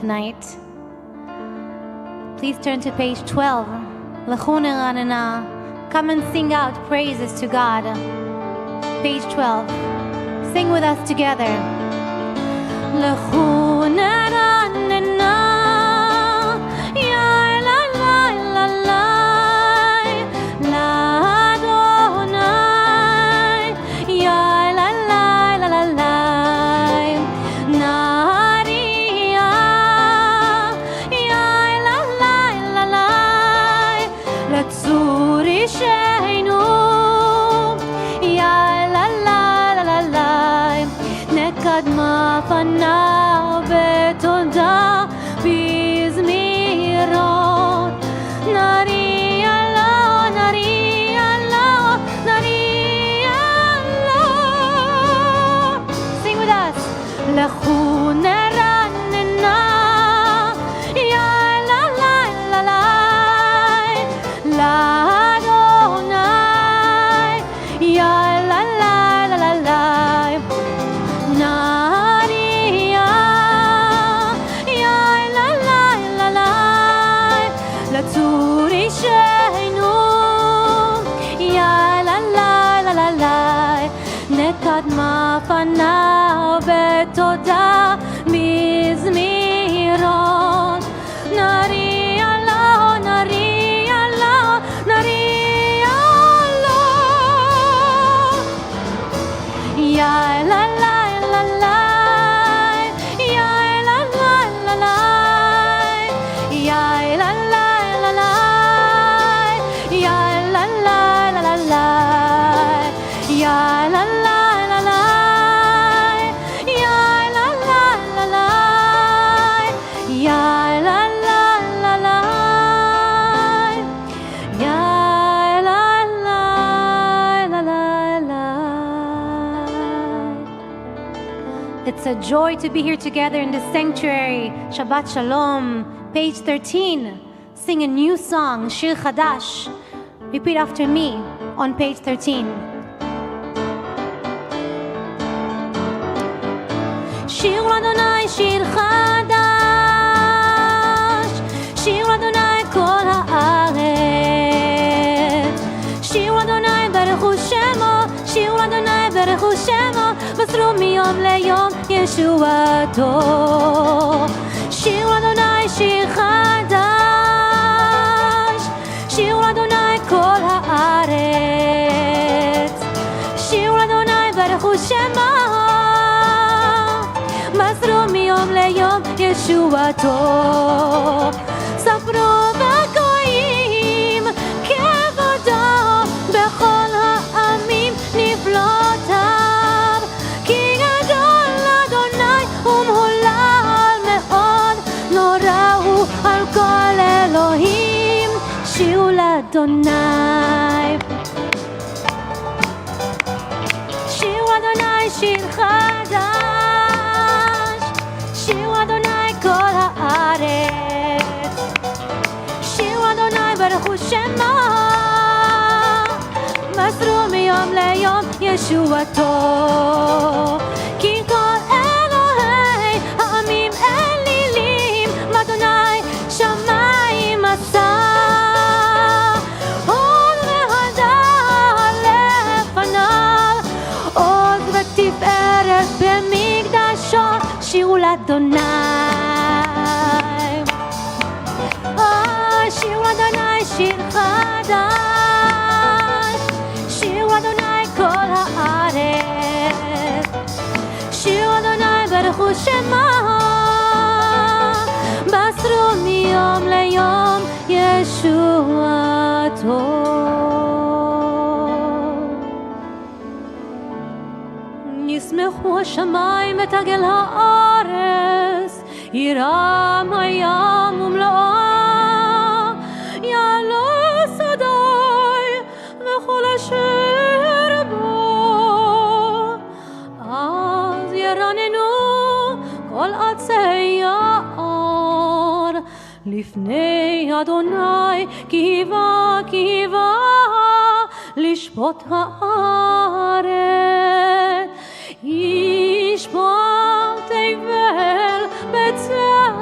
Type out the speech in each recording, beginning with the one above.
tonight. Please turn to page 12. Come and sing out praises to God. Page 12. Sing with us together. פניו בתודה בזמירות נריע לו, נריע לו, נריע לו. Sing with us. לכו נרננה יא לה לה לה לה לאדוני יא לה לה לה לה לה נקדמה פניו בתודה מזמירות נריע לו, נריע לו, נריע לו יא לה לה לה לה יא לה לה לה לה יא לה לה לה לה יא לה לה לה לה יא לה It's a joy to be here together in the sanctuary. Shabbat Shalom, page 13. Sing a new song, Shir Chadash. Repeat after me on page 13. Shir Adonai, Shir Chadash. Shir Adonai, kol haaretz. Shir Adonai, baruch hu shemo. Shir Adonai, baruch hu shemo. מסרו מיום ליום ישועתו שיר אדוני שיר חדש שיר אדוני כל הארץ שיר אדוני ברכו שמו מסרו מיום ליום ישועתו ספרו בגויים כבודו בכל העמים נפלותיו על כל אלוהים שירו לאדוני שירו אדוני שיר חדש שירו אדוני כל הארץ שירו אדוני ברכו שמו מסרו מיום ליום ישועתו כי כל אלוהי העמים אלילים אדוני שמיים עשה עוד והדר לפניו עוד ותפארת במקדשו שירו לאדוני שירו אדוני שיר חדש שירו אדוני כל הארץ שירו אדוני ברכו שמו מסרו מיום ליום ישועתו ישמחו השמיים ותגל הארץ ירם הים ומלואו יעלו שדי וכל אשר בו אז ירננו כל עצי יער לפני אדוני כי היווה לשפוט הארץ ישפוט תבל בצלם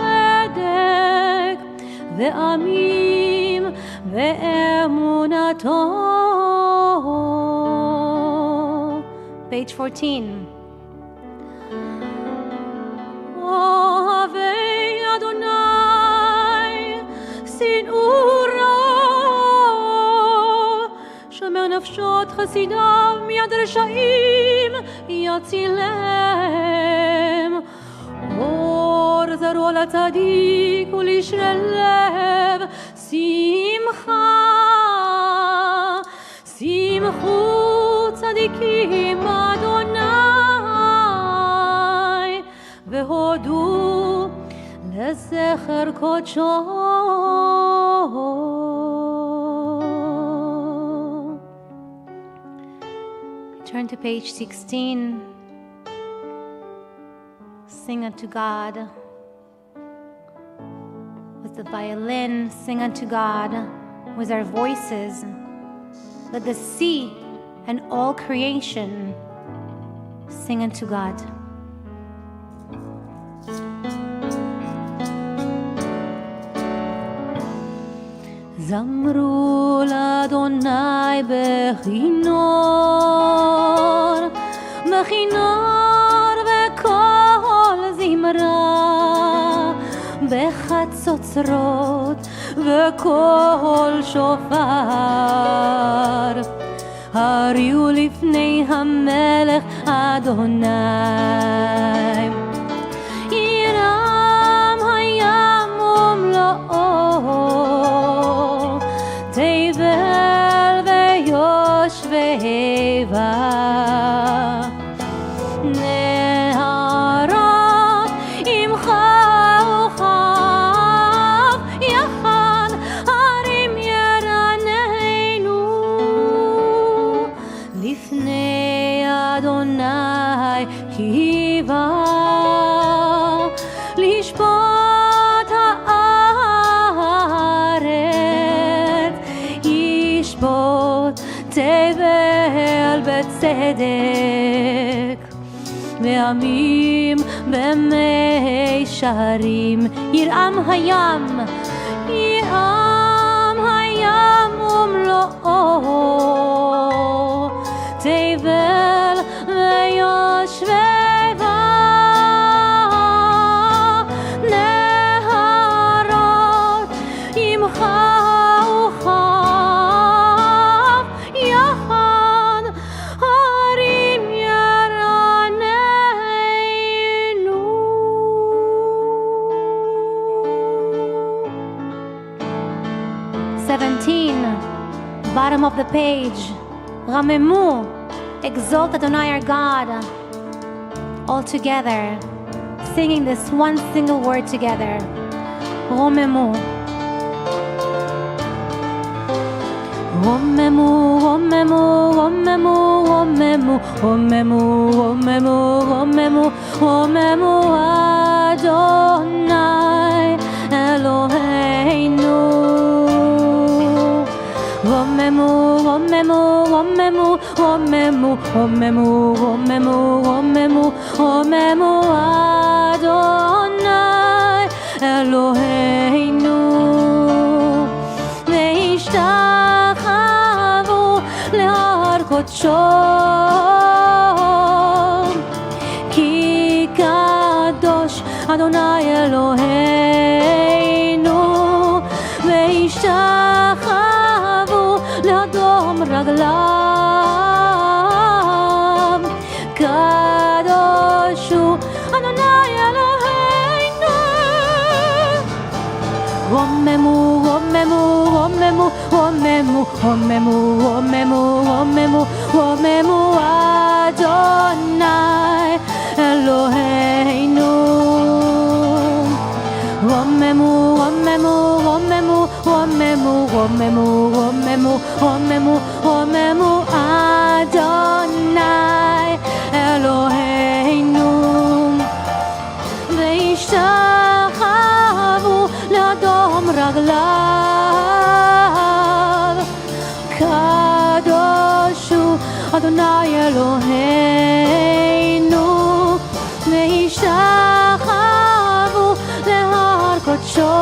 ועמים ואמונתו. Page 14. אוהבי אדוני שנאו רע, שומר נפשות חסידיו מיד רשעים יצילם. אור זרוע לצדיק ולישרי לב שמחה. שמחו צדיקים אדוני והודו לזכר קודשו. Turn to page 16. Sing unto God. With the violin, sing unto God with our voices. Let the sea and all creation sing unto God. זמרו לאדוני בכינור, בכינור וכל זמרה, בחצוצרות וכל שופר. הריעו לפני המלך אדוני. ירם הים ומלואו, תבל ויושביבה. נהרות עמך וכף יחד, הרים ירננו. לפני אדוני כי בא לשפוט הארץ, ישפוט תבל בצדק, ועמים במישרים. ירעם הים, ירעם הים ומלואו, תבל ויושביבה. נהרות עמך וכף יחד, הרים ירננו. Bottom of the page. רממו, exalt Adonai our God. All together, singing this one single word together. רוממו. רוממו, רוממו, רוממו, רוממו, רוממו, רוממו, רוממו, רוממו אדוני אלוהינו. רוממו, רוממו, רוממו, רוממו, רוממו, רוממו, רוממו, רוממו אדוני אלוהינו. והשתחוו להר קודשו, כי קדוש אדוני אלוהינו. והשתחוו לאדום רגליו, קדוש הוא אדוני אלוהינו. רוממו, רוממו, רוממו, רוממו, רוממו, רוממו, רוממו, רוממו אדוני אלוהינו. רוממו, רוממו, רוממו, רוממו, רוממו, רוממו, רוממו, רוממו אדוני אלוהינו. והשתחוו לאדום רגליו, קדוש הוא אדוני אלוהינו. והשתחוו להר קודשו,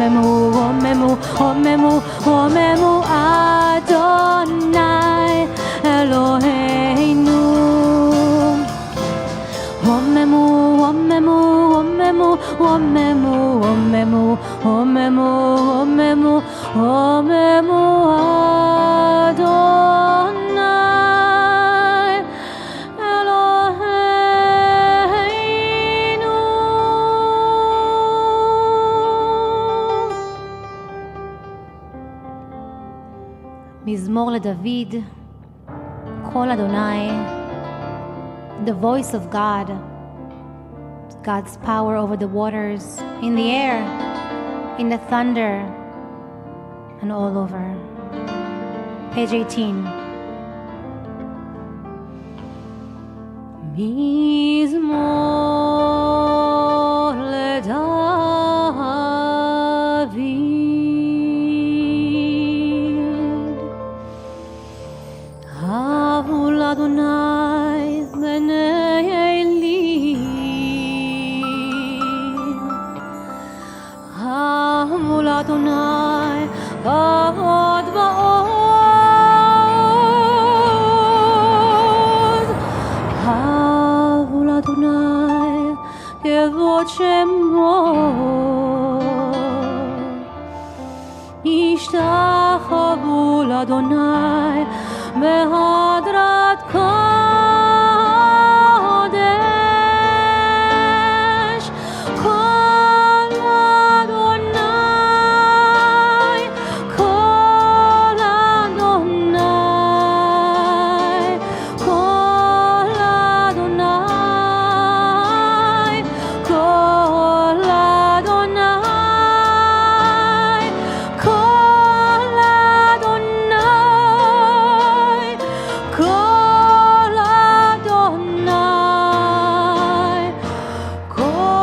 רוממו, רוממו, רוממו, רוממו אדוני אלוהינו. רוממו, רוממו, רוממו, רוממו, רוממו, רוממו, רוממו, רוממו אדוני אלוהינו. מזמור לדוד, קול אדוני, the voice of God, God's power over the waters, in the air, in the thunder, and all over. Page 18. מזמור לדוד, הבו לאדוני בני אלים, הבו לאדוני כבוד ועוז, הבו לאדוני כבוד שמו, ישתחוו לאדוני בהדרת קודש. קול אדוני, קול אדוני, קול אדוני, קול אדוני, קול אדוני, קול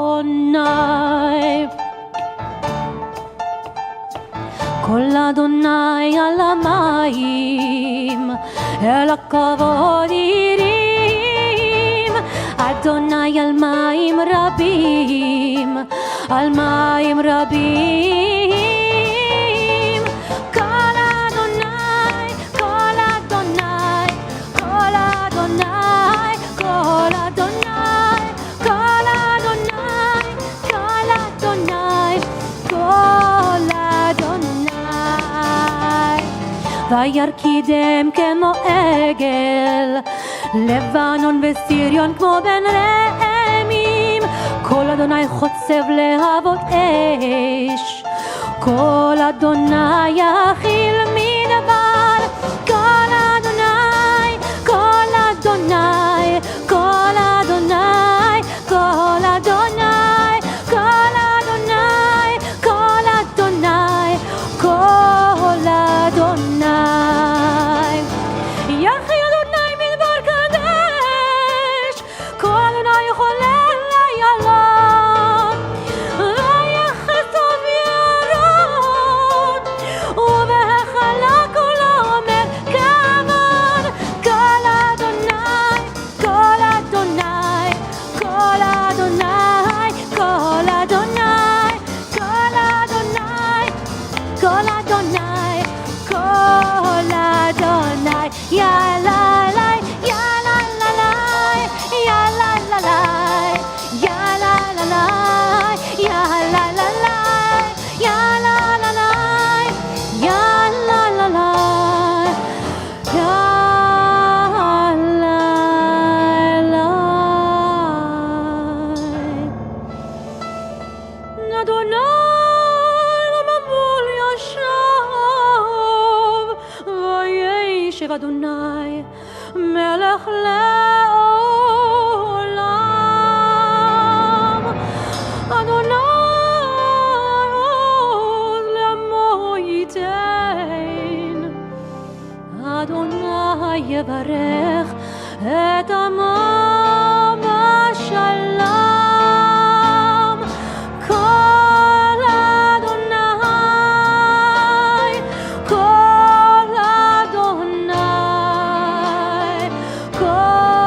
אדוני, קול אדוני על המים, אל הכבוד ירים, אדוני על מים רבים, על מים רבים. קול אדוני, קול אדוני, קול אדוני, קול אדוני, קול אדוני, קול אדוני, קול אדוני. וירקידם כמו עגל, לבנון וסיריון כמו בן רעמים. קול אדוני חוצב להבות אש, קול אדוני יכיל מדבר. קול אדוני, קול אדוני, קול אדוני, קול אדוני, קול אדוני, קול אדוני, קול אדוני. יכיל אדוני מדבר קדש, קול אדוני חולל איילון. ויחצוב ירון, ובהחלה כולו אומר כבוד. קול אדוני, קול אדוני, קול אדוני, קול אדוני, קול אדוני, קול אדוני, קול אדוני. יא לה לה, יא לה לה לה, יא לה לה לה, יא לה לה לה, יא לה לה לה, יא לה לה לה, יא לה לה לה, יא לה לה. אדוני למבול ישב, וישב אדוני מלך לעולם. אדוני עוז לעמו ייתן, אדוני יברך את עמו בשלום. קול אדוני, קול אדוני, קול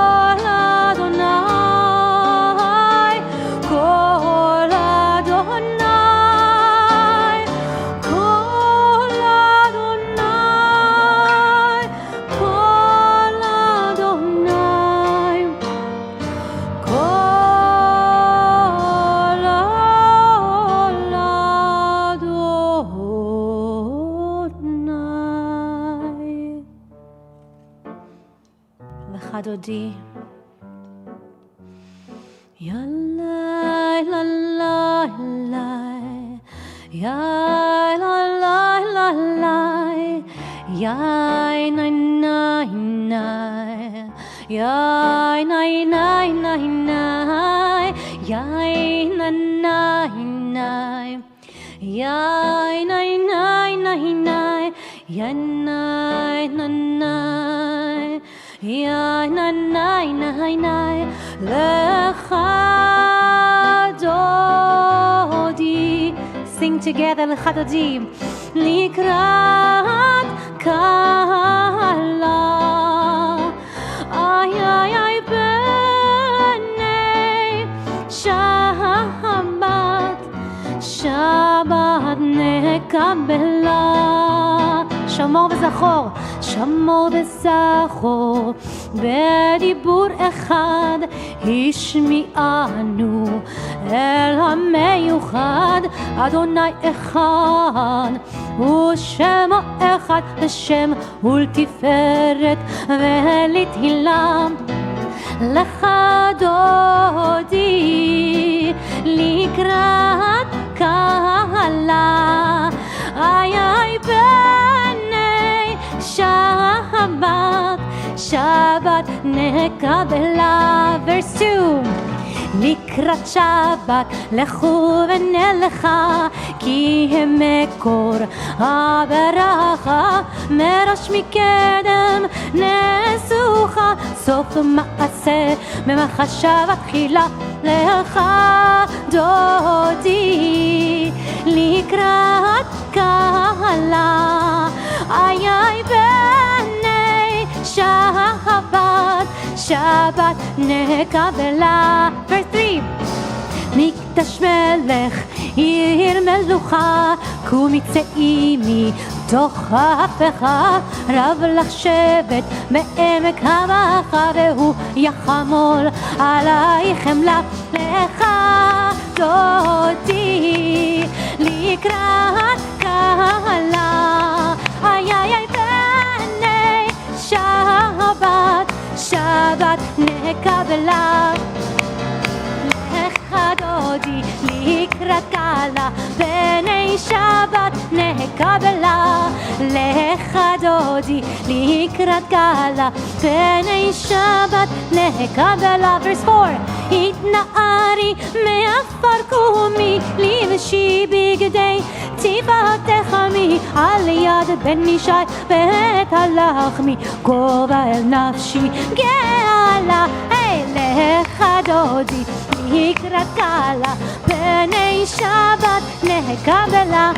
Yalai la la la, yai la la la la, yai nai nai nai, yai nai nai nai nai, yai nai nai nai, yai nai nai nai nai, yai nai nai nai, yai nai nai nai nai. Lecha dodi, sing together. Lecha dodi, likrat kala, ay ay ay b'nei Shabbat, Shabbat nekabela. שמור וזכור, שמור וזכור, בדיבור אחד השמיענו אל המיוחד. אדוני אחד ושמו אחד, לשם ולתפארת ולתהילה. לך דודי לקראת קהלה, איי איי בני שבת, שבת נקבלה. verse 2, לקראת שבת לכו ונלכה, כי הם מקור הברכה, מראש מקדם נסוכה, סוף מעשה במחשבה תחילה. לך דודי לקראת קהלה, איי איי בני שבת, שבת נקבלה. verse 3, מקדש מלך עיר מלוכה, קומי צאי מתוך ההפכה, רב לך שבט בעמק הבכה, והוא יחמול עלייך חמלה. לך דודי לקראת קהלה, איי איי איי בני שבת, שבת נקבלה. לך דודי לקראת קהלה, בני שבת נקבלה. לך דודי לקראת קהלה, בני שבת נקבלה. verse 4, התנערי מעפר קומי, לבשי בגדי צבעת תחמי, על יד בן ישי בית הלחמי, גובה אל נפשי גאלה. לך דודי לקראת קהלה, בני שבת נקבלה.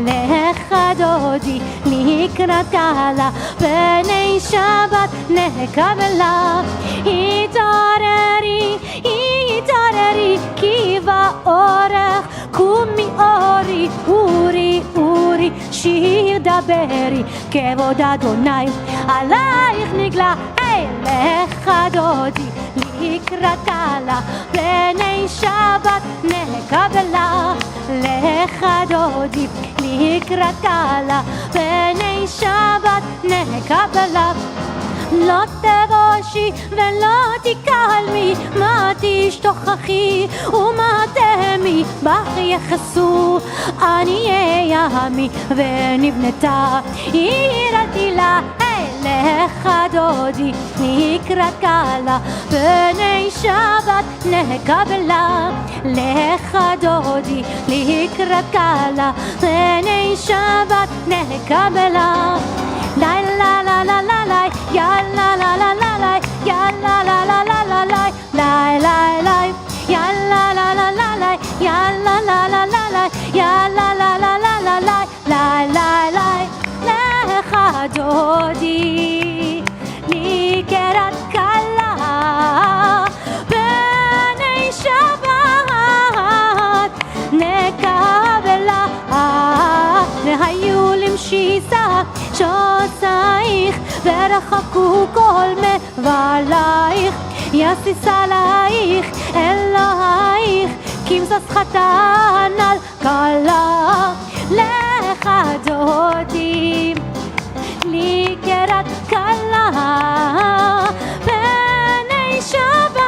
לך דודי לקראת קהלה, בני שבת נקבלה. התעוררי, התעוררי, כי באורך קומי אורי, אורי אורי, שיר דברי, כבוד אדוני עלייך נגלה. לך דודי לקראת קהלה, בני שבת נקבלה. לך דודי לקראת קהלה, בני שבת נקבלה. לא תבושי ולא תקלמי, מה תשתוכחי ומה תהמי, בך יחסו עניי עמי, ונבנתה עיר עתילה. לך דודי לקראת קהלה, בני שבת נקבלה. לך דודי לקראת קהלה, בני שבת נקבלה. לה לה לה לה לה לה, יה לה לה לה לה לה, יה לה לה לה לה לה לה, לה לה לה, יה לה לה לה לה לה, יה לה לה לה לה לה, יה לה לה לה לה לה לה, לה לה לה. לך דודי לקראת קהלה, בני שבת נקבלה. והיו למשיסה שוסייך, ורחקו כל מבלייך, יסיס עלייך אלוהיך, כמסס חתן על קלה. לך דודי לקראת קהלה, בני שבת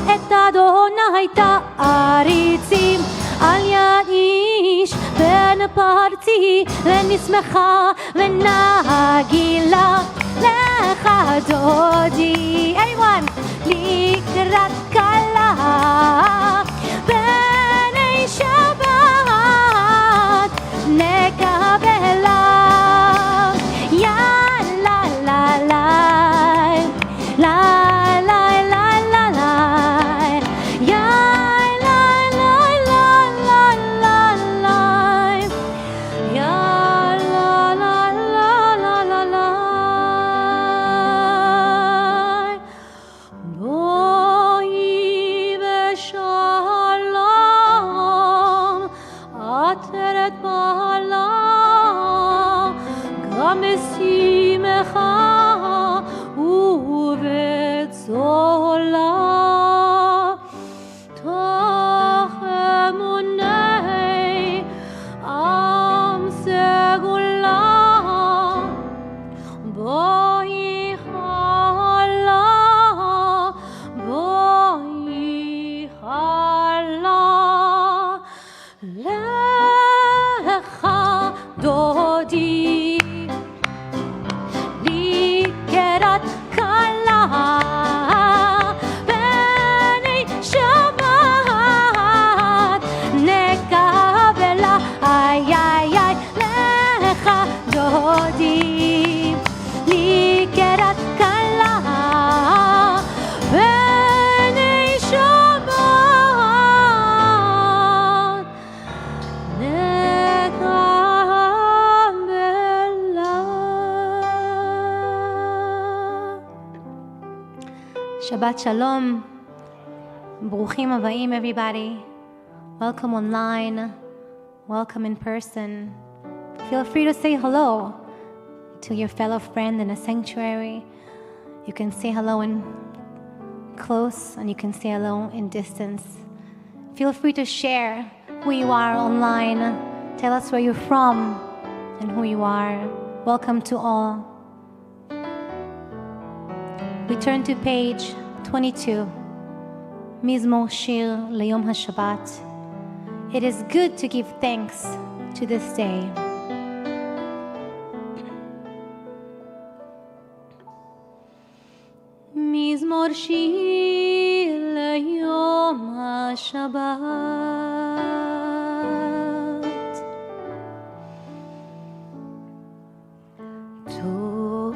את אדוני תעריצים על יד איש בן פרצי ונשמחה ונגילה לך דודי everyone לקראת כלה בני שבת נקבלה יא לה לה לה לה Shabbat Shalom. Bruchim Avayim, everybody. Welcome online. Welcome in person. Feel free to say hello to your fellow friend in a sanctuary. You can say hello in close and you can say hello in distance. Feel free to share who you are online. Tell us where you're from and who you are. Welcome to all. We turn to page 22, Mizmor Shir Leyom HaShabbat. It is good to give thanks to this day. Mizmor Shir Leyom HaShabbat. Tov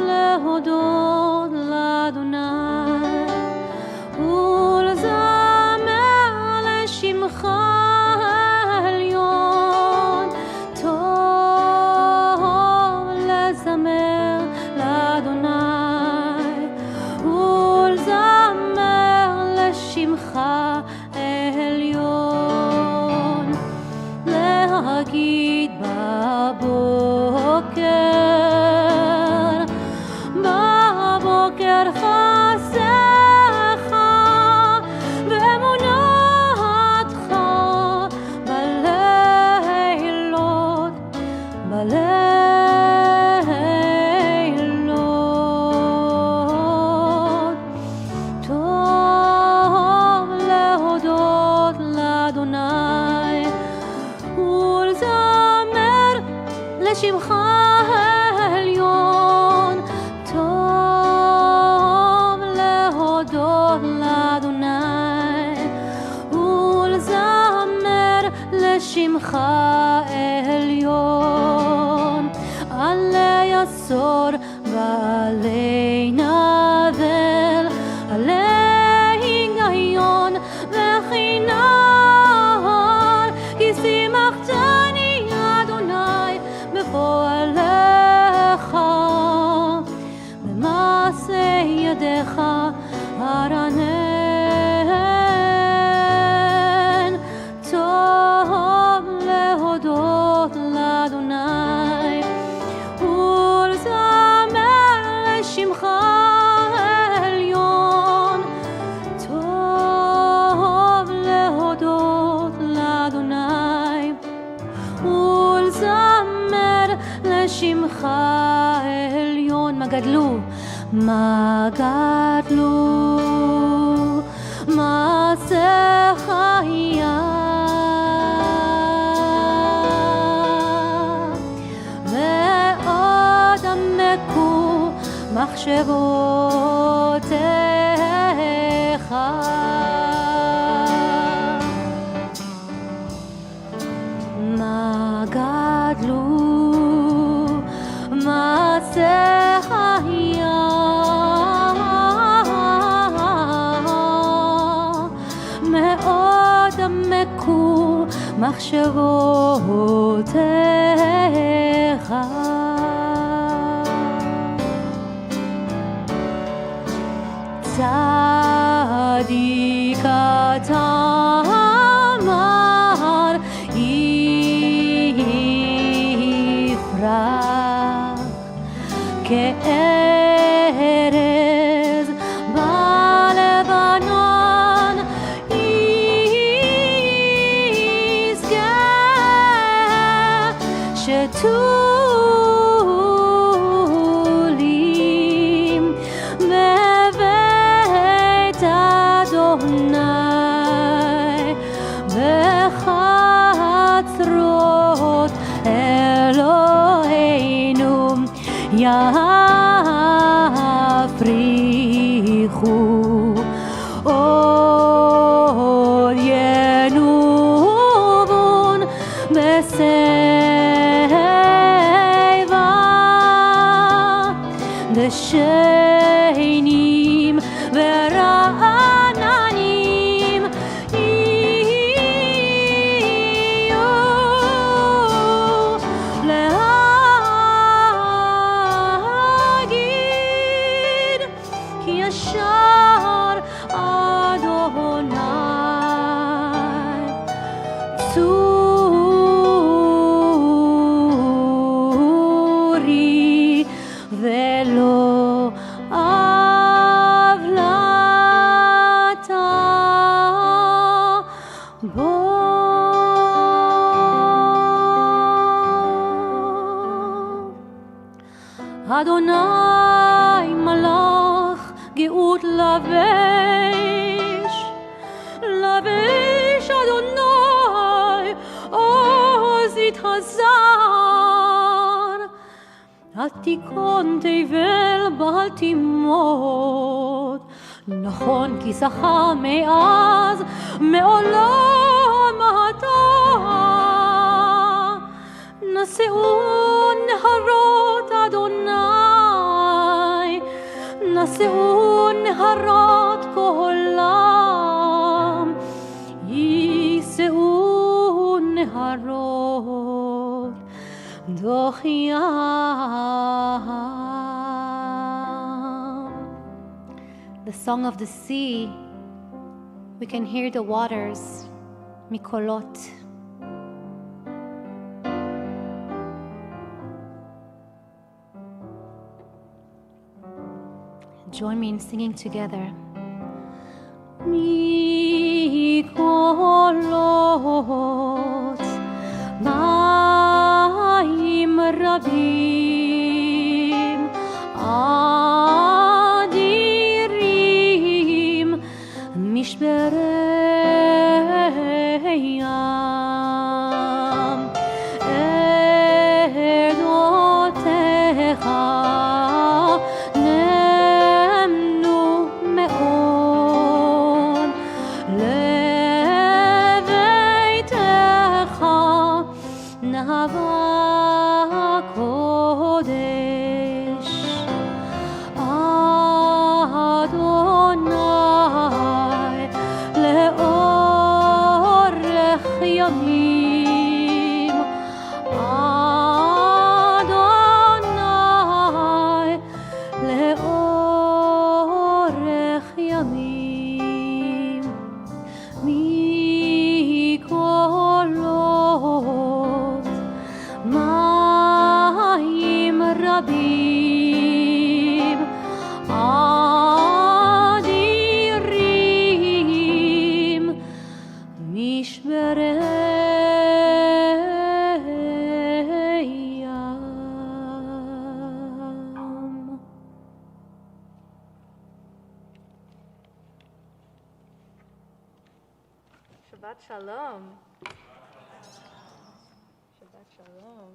lehodot l'Adonai ולזמר לשמך העליון. טוב לזמר לאדוני ולזמר לשמך העליון. להגיד בבוקר חסדך ואמונתך בלילות טוב להודות לאדוני ולזמר לשמך העליון. טוב להודות לאדוני ולזמר לשמך העליון. עלי עשור ועלי נבל, עלי היגיון וכינר, כי שימחתני אדוני בפועלך, במעשה ידיך ארנן. טוב להודות לאדוני ולזמר לשמך העליון. טוב להודות לאדוני ולזמר לשמך העליון. מה גדלו מה גדלו מעשה חיי מאוד עמקו מחשבותיך מה גדלו מעשה חיי מאוד עמקו מחשבותיך צדיק אתה אמר יפרח כארז בלבנון יזכה שתולים בבית אדוני בחצרות אלוהינו יפריחו עוד ינובון בשיבה דשנים ורעננים יהיו להגיד כי ישר אדוני צורי ולא עוולתה בו אדוני מלך גאות לבש אדוני עוז יתחזר אל תיכון תבל בל תימות נכון כי שכר מאז מעולם אתה נשאו נהרות אדוני נשאו נהרות כולם יישאו נהרות דוחיים The song of the sea we can hear the waters mikolot Join me in singing together. Mikolot ma'im rabim adirim mishberei yam edotecha נהבה קודש אדוני לאורך ימים אדוני לאורך ימים מקולות מים רבים אדירים משברי ים Shabbat Shalom. Shabbat Shalom.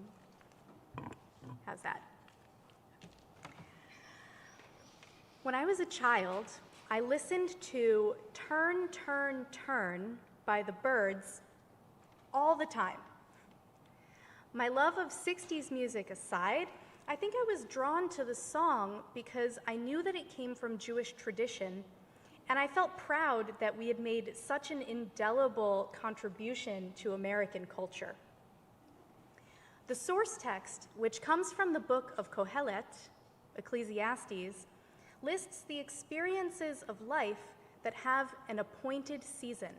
How's that? When I was a child, I listened to Turn, Turn, Turn by the Byrds all the time. My love of 60s music aside, I think I was drawn to the song because I knew that it came from Jewish tradition, and I felt proud that we had made such an indelible contribution to American culture. The source text, which comes from the book of Kohelet, Ecclesiastes, lists the experiences of life that have an appointed season.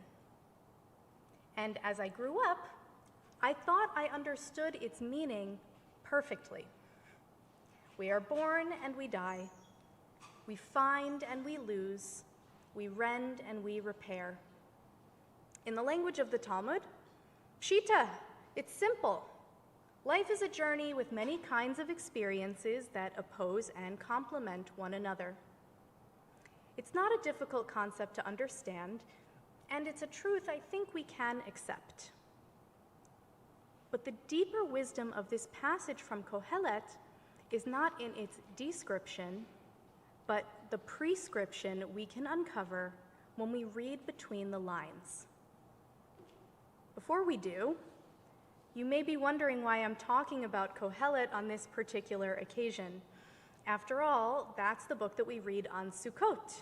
And as I grew up, I thought I understood its meaning perfectly. We are born and we die. We find and we lose. We rend and we repair. In the language of the Talmud, pshita, it's simple. Life is a journey with many kinds of experiences that oppose and complement one another. It's not a difficult concept to understand, and it's a truth I think we can accept. But the deeper wisdom of this passage from Kohelet is not in its description, but the prescription we can uncover when we read between the lines. Before we do, you may be wondering why I'm talking about Kohelet on this particular occasion. After all, that's the book that we read on Sukkot.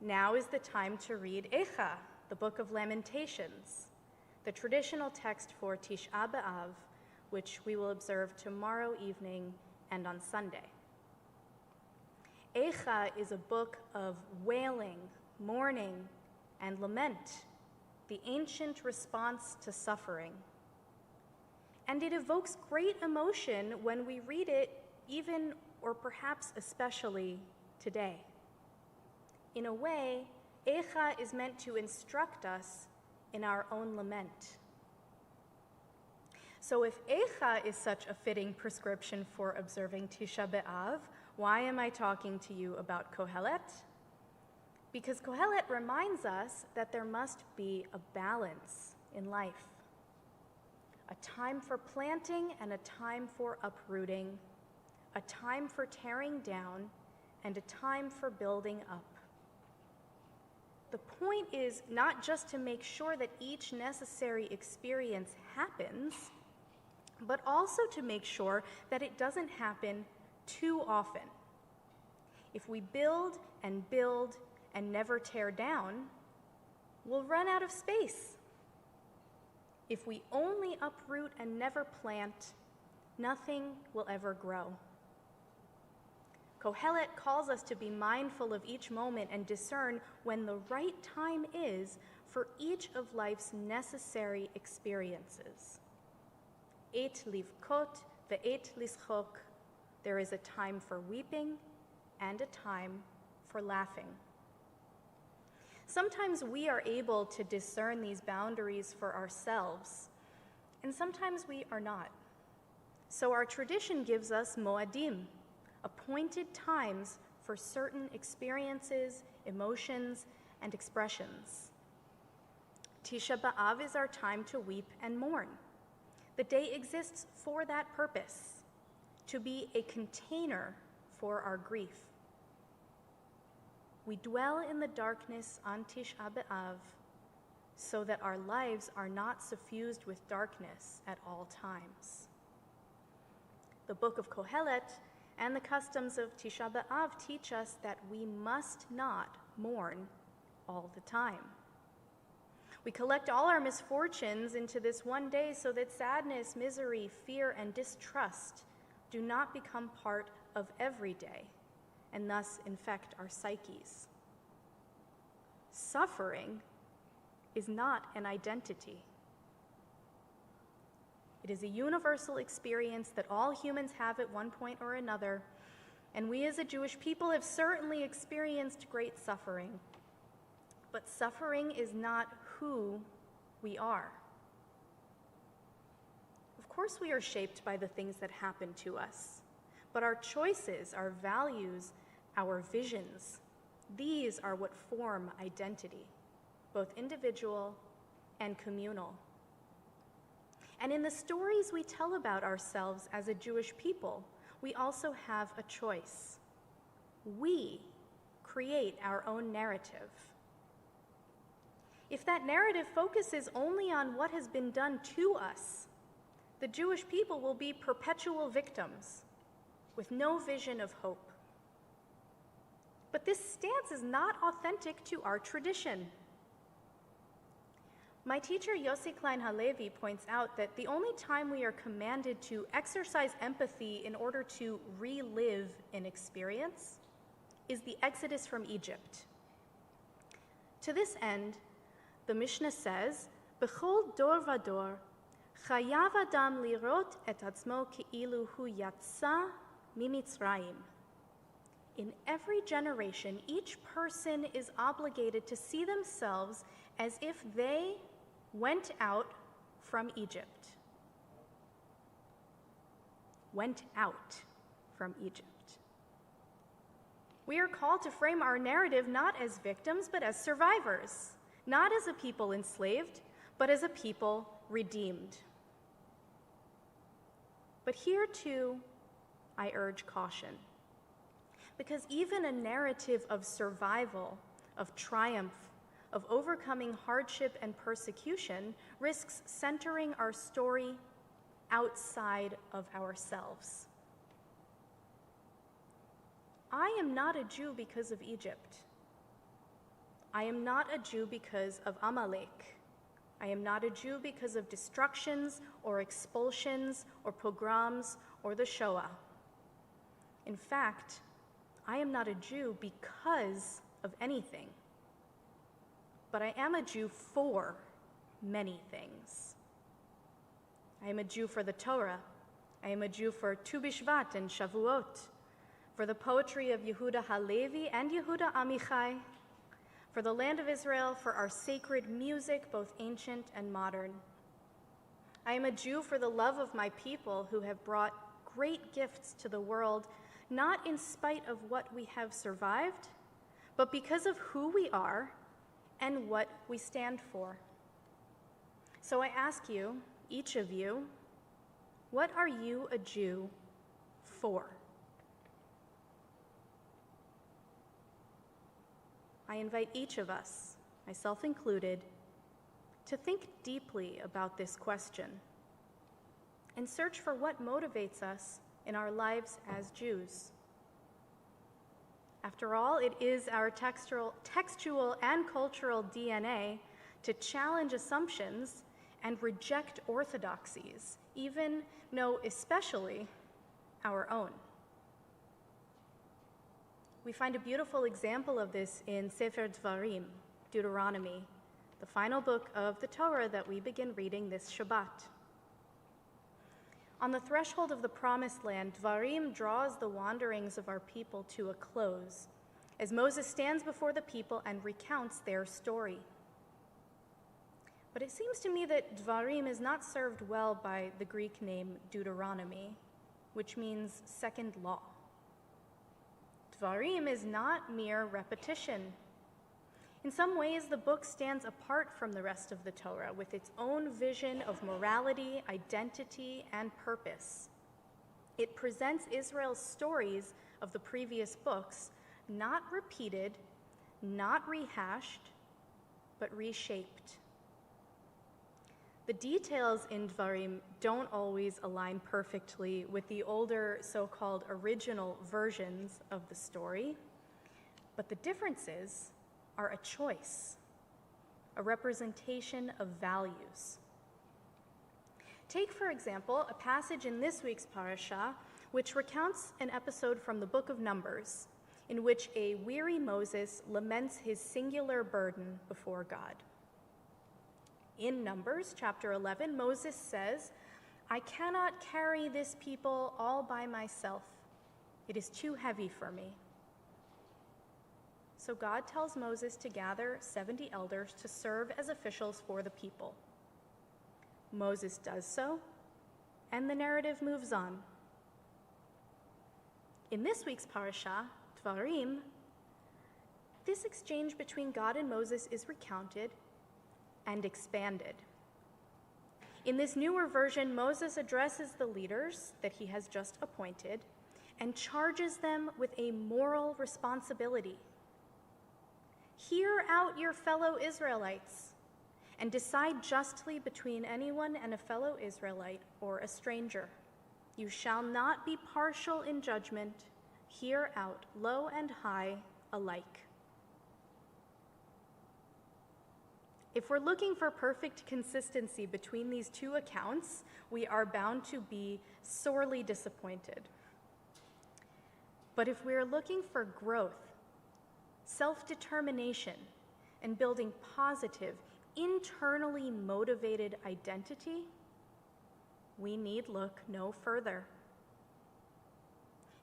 Now is the time to read Eicha, the book of Lamentations, the traditional text for Tisha B'Av, which we will observe tomorrow evening and on Sunday. Eicha is a book of wailing, mourning, and lament, the ancient response to suffering. And it evokes great emotion when we read it, even or perhaps especially today. In a way, Eicha is meant to instruct us in our own lament. So if Eicha is such a fitting prescription for observing Tisha B'Av, why am I talking to you about Kohelet? Because Kohelet reminds us that there must be a balance in life. A time for planting and a time for uprooting, a time for tearing down and a time for building up. The point is not just to make sure that each necessary experience happens, but also to make sure that it doesn't happen too often. If we build and never tear down, we'll run out of space. If we only uproot and never plant, nothing will ever grow. Kohelet calls us to be mindful of each moment and discern when the right time is for each of life's necessary experiences. Et livkot ve'et lischok. There is a time for weeping and a time for laughing. Sometimes we are able to discern these boundaries for ourselves, and sometimes we are not. So our tradition gives us moadim, appointed times for certain experiences, emotions, and expressions. Tisha B'Av is our time to weep and mourn. The day exists for that purpose, to be a container for our grief. We dwell in the darkness on Tisha B'Av so that our lives are not suffused with darkness at all times. The book of Kohelet and the customs of Tisha B'Av teach us that we must not mourn all the time. We collect all our misfortunes into this one day so that sadness, misery, fear, and distrust do not become part of every day and thus infect our psyches. Suffering is not an identity. It is a universal experience that all humans have at one point or another, and we as a Jewish people have certainly experienced great suffering. But suffering is not who we are. Of course, we are shaped by the things that happen to us, but our choices, our values, our visions, these are what form identity, both individual and communal. And in the stories we tell about ourselves as a Jewish people, we also have a choice. We create our own narrative. If that narrative focuses only on what has been done to us, the Jewish people will be perpetual victims with no vision of hope. But this stance is not authentic to our tradition. My teacher, Yossi Klein Halevi, points out that the only time we are commanded to exercise empathy in order to relive an experience is the Exodus from Egypt. To this end, the Mishnah says, "B'chol dor vador, chayav adam lirot et atzmo ke'ilu hu yatsa mimitzrayim." In every generation, each person is obligated to see themselves as if they went out from Egypt. Went out from Egypt. We are called to frame our narrative not as victims, but as survivors, not as a people enslaved, but as a people redeemed. But here too, I urge caution, because even a narrative of survival, of triumph, of overcoming hardship and persecution risks centering our story outside of ourselves. I am not a Jew because of Egypt. I am not a Jew because of Amalek. I am not a Jew because of destructions or expulsions or pogroms or the Shoah. In fact, I am not a Jew because of anything. But I am a Jew for many things. I am a Jew for the Torah. I am a Jew for Tu B'Shvat and Shavuot, for the poetry of Yehuda Halevi and Yehuda Amichai, for the land of Israel, for our sacred music, both ancient and modern. I am a Jew for the love of my people who have brought great gifts to the world, not in spite of what we have survived, but because of who we are and what we stand for. So I ask you, each of you, what are you a Jew for? I invite each of us, myself included, to think deeply about this question and search for what motivates us in our lives as Jews. After all, it is our textual and cultural DNA to challenge assumptions and reject orthodoxies, even, no, especially our own. We find a beautiful example of this in Sefer Dvarim, Deuteronomy, the final book of the Torah that we begin reading this Shabbat. On the threshold of the Promised Land, Dvarim draws the wanderings of our people to a close as Moses stands before the people and recounts their story. But it seems to me that Dvarim is not served well by the Greek name Deuteronomy, which means second law. Dvarim is not mere repetition. In some ways, the book stands apart from the rest of the Torah with its own vision of morality, identity, and purpose. It presents Israel's stories of the previous books, not repeated, not rehashed, but reshaped. The details in Dvarim don't always align perfectly with the older so-called original versions of the story, but the differences are a choice, a representation of values. Take, for example, a passage in this week's parasha, which recounts an episode from the book of Numbers, in which a weary Moses laments his singular burden before God. In Numbers chapter 11, Moses says, "I cannot carry this people all by myself. It is too heavy for me." So God tells Moses to gather 70 elders to serve as officials for the people. Moses does so, and the narrative moves on. In this week's parasha, Dvarim, this exchange between God and Moses is recounted, and expanded. In this newer version, Moses addresses the leaders that he has just appointed and charges them with a moral responsibility. Hear out your fellow Israelites and decide justly between anyone and a fellow Israelite or a stranger. You shall not be partial in judgment. Hear out low and high alike. If we're looking for perfect consistency between these two accounts, we are bound to be sorely disappointed. But if we are looking for growth, self-determination, and building positive, internally motivated identity, we need look no further.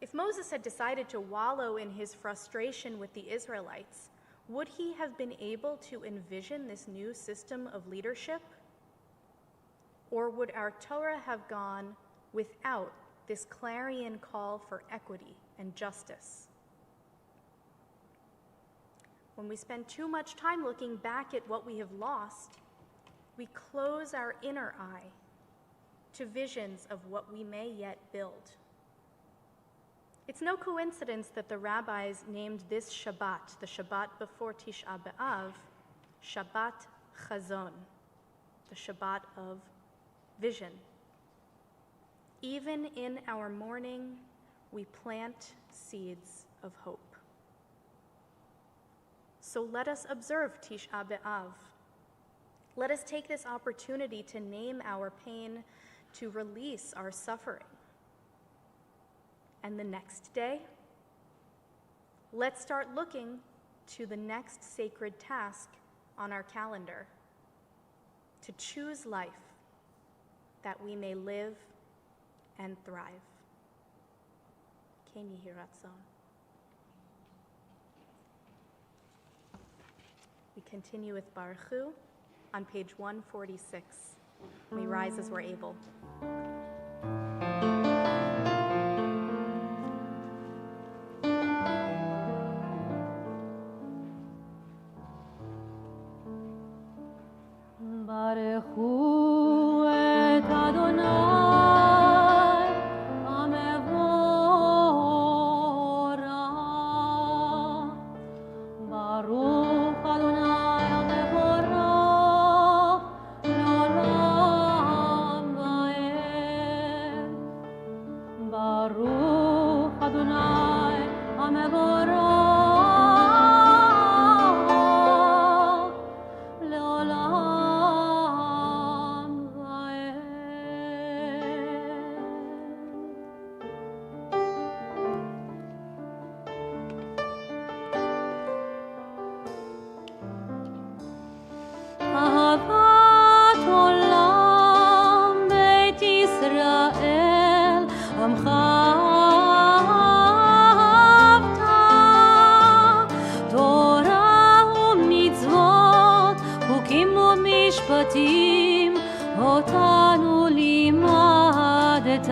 If Moses had decided to wallow in his frustration with the Israelites, would he have been able to envision this new system of leadership? Or would our Torah have gone without this clarion call for equity and justice? When we spend too much time looking back at what we have lost, we close our inner eye to visions of what we may yet build. It's no coincidence that the rabbis named this Shabbat, the Shabbat before Tisha B'Av, Shabbat Chazon, the Shabbat of vision. Even in our mourning, we plant seeds of hope. So let us observe Tisha B'Av. Let us take this opportunity to name our pain, to release our suffering. And the next day, let's start looking to the next sacred task on our calendar, to choose life that we may live and thrive. Ken Yehi Ratzon. We continue with Baruch Hu on page 146. We rise as we're able. Baruch Hu et Adonai HaMevorach. Baruch Adonai HaMevorach Le'olam Va'ed. Baruch Adonai HaMevorach אהבת עולם בית ישראל עמך אהבת תורה ומצוות חוקים ומשפטים אותנו לימדת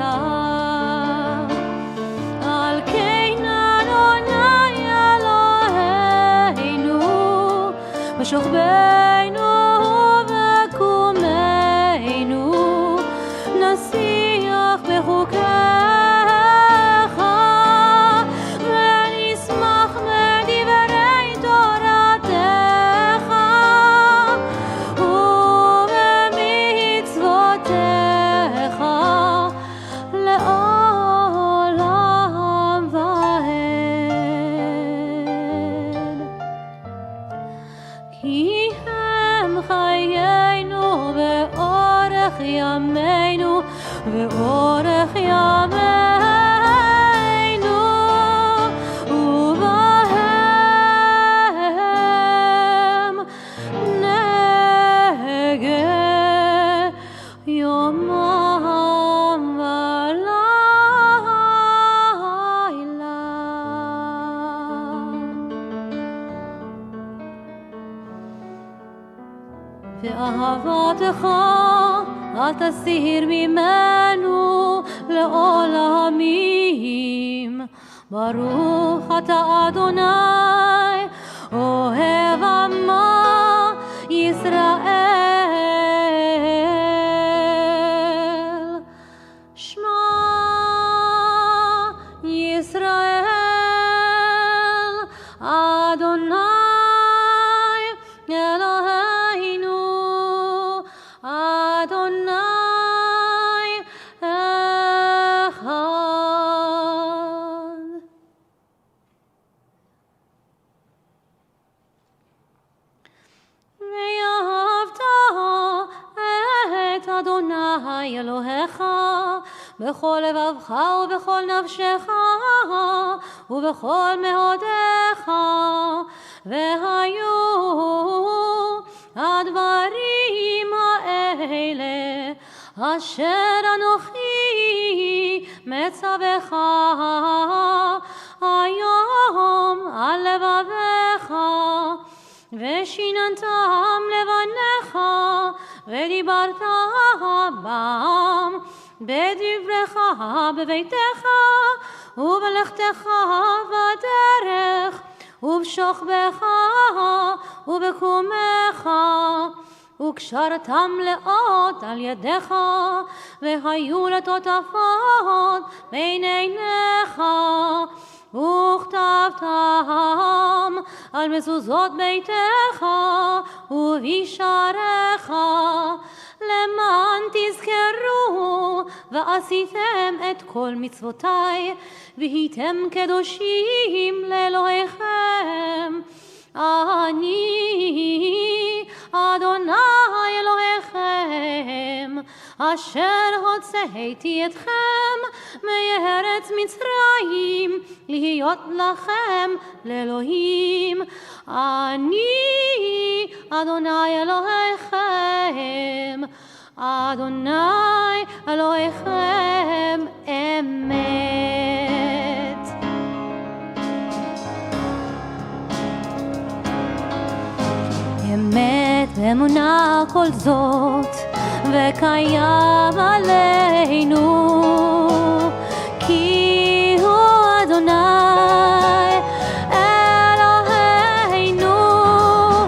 על כן אדוני אלוהינו ושוכבנו נשיח בחוקיך ונשמח בדברי תורתך ובמצוותיך לעולם ועד. כי הם חיינו ואורך ימינו ואורך ימינו ובהם נגה יומם ולילה. ואהבתך אל תסיר ממנו לעולמים. ברוך אתה אדוני אוהב עמו ישראל בכל לבבך ובכל נפשך ובכל מאודיך, והיו הדברים האלה אשר אנוכי מצווך היום על לבביך, ושיננתם לבניך ודיברת בם בדברך בביתך ובלכתך בדרך ובשוכבך ובקומך, וקשרתם לאות על ידיך, והיו לטוטפות בין עיניך, וכתבתם על מזוזות ביתך ובשעריך, למען תזכרו ועשיתם את כל מצוותיי, והייתם קדושים לאלוהיכם. אני אדוני אלוהיכם, אשר הוצאתי אתכם מארץ מצרים, להיות לכם לאלוהים. אני אדוני אלוהיכם, אדוני אלוהיכם אמת. אמת ואמונה כל זאת, וקיים עלינו, כי הוא אדוני אלוהינו.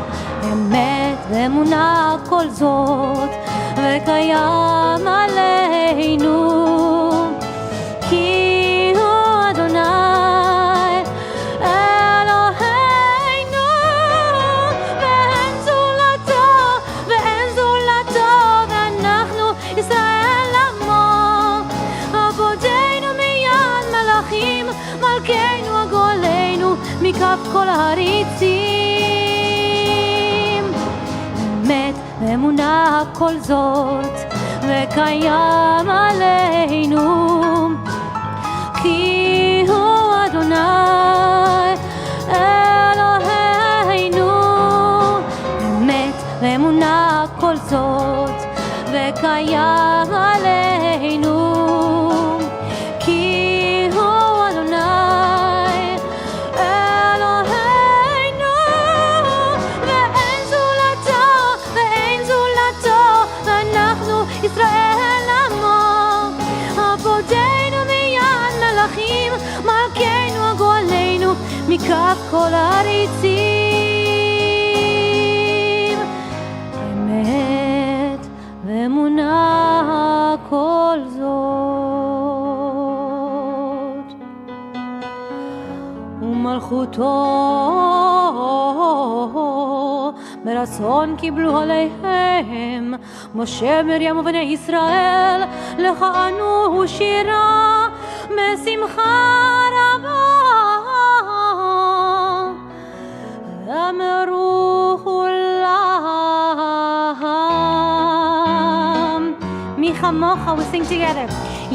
אמת ואמונה כל זאת, וקיים עלינו, כי הוא אדוני אלוהינו, ואין זולתו, ואין זולתו, ואנחנו ישראל עמו, עבודנו מיד מלאכים, מלכנו הגולנו מכף כל הריצים. אמת ואמונה כל זאת, וקיים עלינו, כי הוא אדוני אלוהינו. אמת ואמונה כל זאת, וקיים עלינו, כי הוא אדוני אלוהינו, ואין זולתו, ואין זולתו, ואנחנו ישראל עמו, עבודנו מיד מלאכים, מלכנו הגואלנו מכף כל הריצים. אמת ואמונה כל זאת, ומלכותו ברצון קיבלו עליהם משה מרים ובני ישראל, לכהנו שירה בשמחה רבה, ואמרו כולם מי כמוך. We sing together.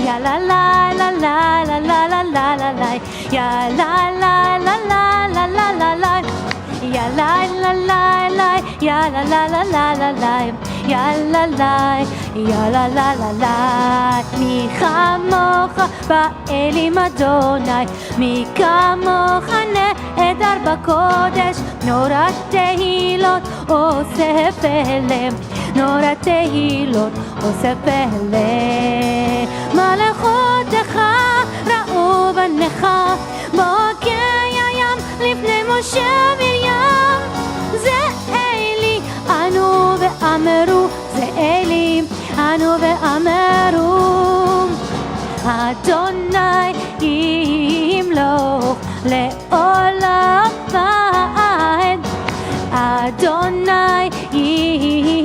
Ya la la la la la la la la la la, ya la la la la la la la la, ya la la la la, ya la la la la la la, ya la la, ya la la la la. מי כמוך באלים אדוני, מי כמוך נהדר בקודש, נורת תהילות אוסף אליהם, נורת תהילות אוסף אליהם. מלאכותך ראו בניך, בוקר ים לפני משה מרים, זה אלי אנו ואמרו, זה אלי אנו ואמרו, אדוני ימלוך לעולם ועד, אדוני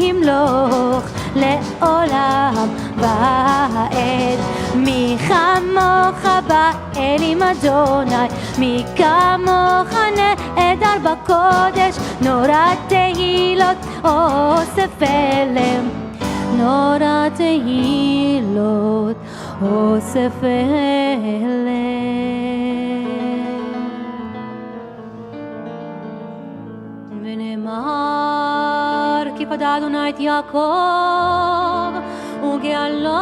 ימלוך לעולם ועד. מי כמוך באלים אדוני, מי כמוך נהדר בקודש, נורת תהילות אוסף אליהם, נורת תהילות אוסף אלה. ונאמר כי פדה אדוני את יעקב וגאלו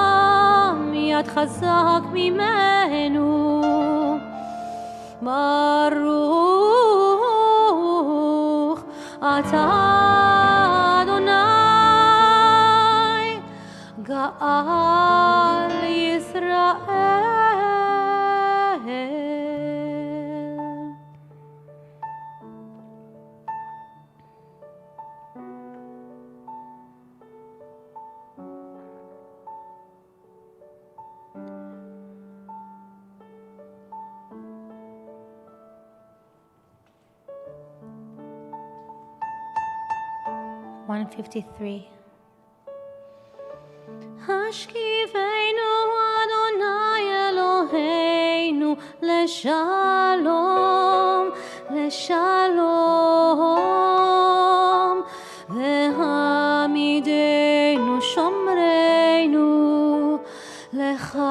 מיד חזק ממנו. ברוך אתה אדוני גאל ישראל. השכיבנו אדוני אלוהינו לשלום, לשלום, והעמידנו שומרנו לחיים.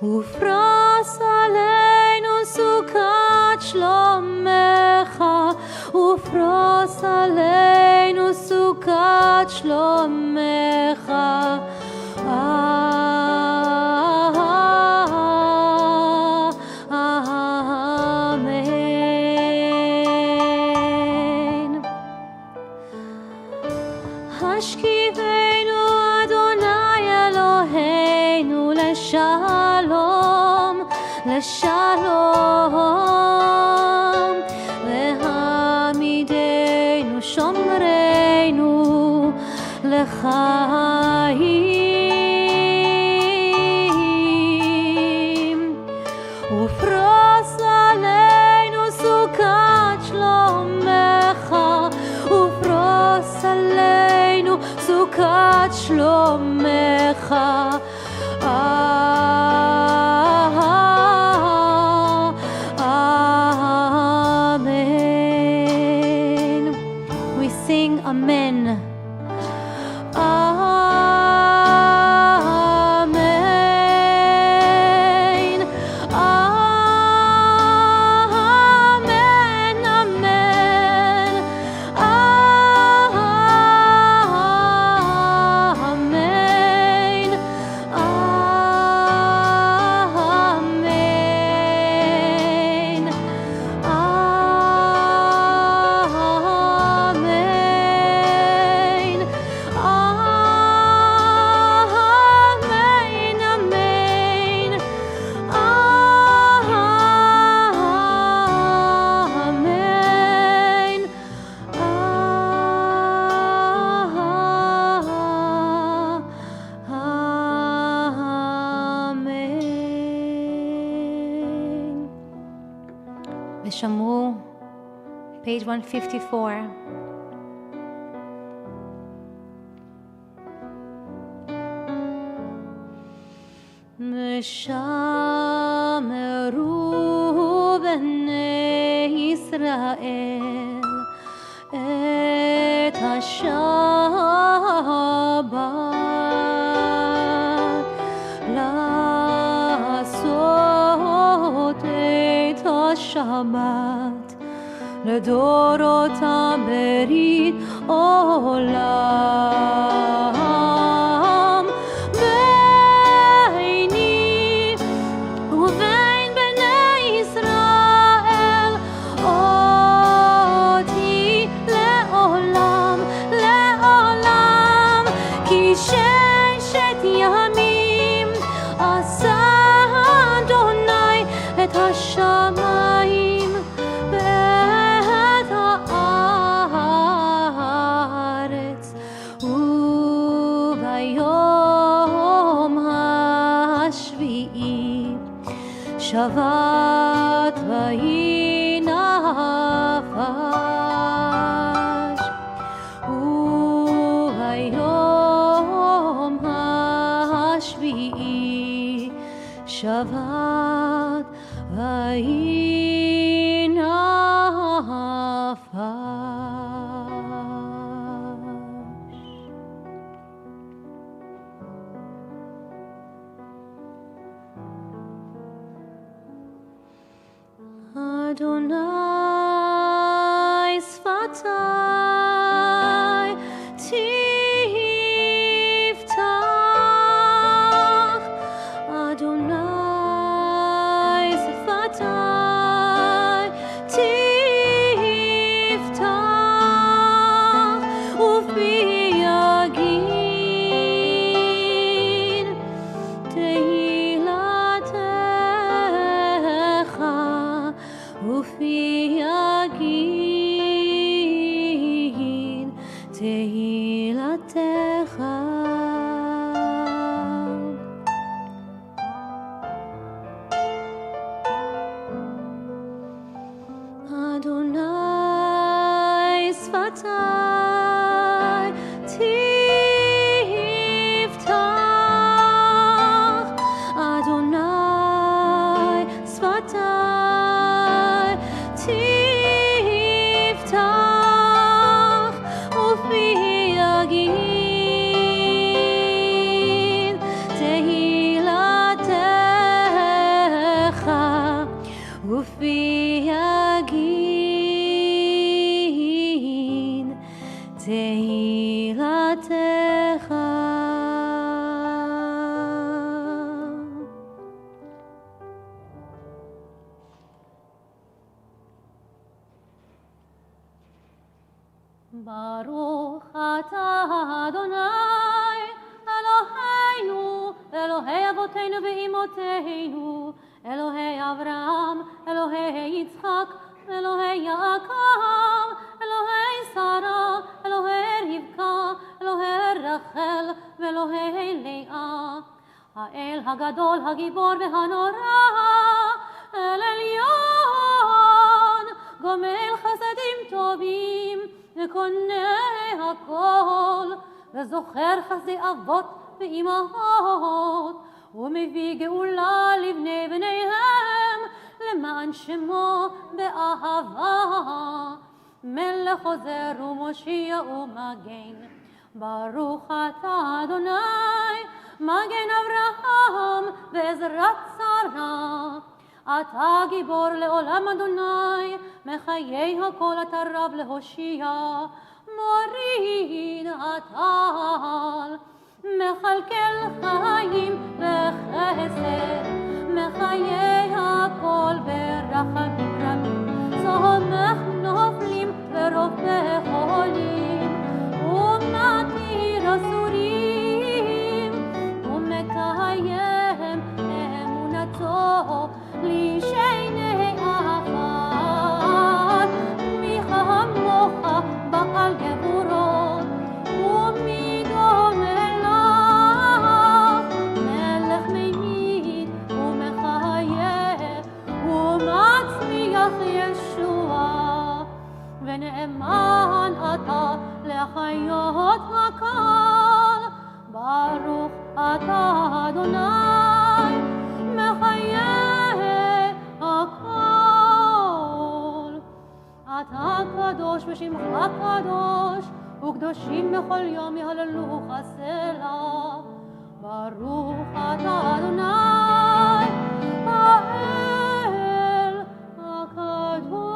ופרוס עלינו סוכת שלומך, ופרוס עלינו סוכת שלומך. אמן. השכיבנו אדוני אלוהינו לשלום, לשלום, והעמידנו שומרנו לחיים. ופרוס עלינו סוכת שלומך, ופרוס עלינו סוכת שלומך. Amen. We sing Amen. Amen. Amen. Amen. Amen. ושמרו, page 154. ושמרו בני ישראל את השבת לעשות את השבת לדורותם ברית עולם. ביני ובין בני ישראל אותי לעולם, לעולם, כי ששת ימים עשה אדוני את השמיים ואת הארץ, וביום השביעי שבת ויהי נפש, וביום השביעי שבת ויהי נפש. Adonai sfatai tiftach, Adonai sfatai tiftach, ufi yagin tehilatecha, ufi yagin tehilatecha. Adonai sfatai tiftach, Adonai sfatai tiftach, ufi yagin tehilatecha, ufi yagin tehilatecha. Baruch atah Adonai Eloheinu, Elohei Avoteinu ve'imoteinu, Elohei Avraham, Elohei Yitzchak, Elohei Yaakov, Elohei Sarah, Elohei Rivka, Elohei Rachel, ve'Elohei Leah, Ha'el Hagadol, Hagibor ve'Hanora, El Elyon, Gomel Chasadim Tovim, וקונה הכל, וזוכר חסדי אבות ואימהות, ומביא גאולה לבני בניהם, למען שמו באהבה. מלך עוזר ומושיע ומגן, ברוך אתה אדוני, מגן אברהם ועזרת שרה. אתה גיבור לעולם אדוני, מחיי הכל אתה רב להושיע, מוריד הטל, מכלכל חיים וחסד, מחיי הכל ברחמים רבים, סומך נופלים ורופא חולים, ומתיר אסורים, ומקיים אמונתו לשני אחת, מי כמוך בעל גבורות, ומי דומה לך, מלך מעיד ומחייך, ומצמיח ישועה, ונאמן אתה להחיות הכל. ברוך אתה אדוני, מחיי הכל. אתה קדוש ושמך קדוש, וקדושים בכל יום יהללוך סלה. ברוך אתה אדוני, האל הקדוש.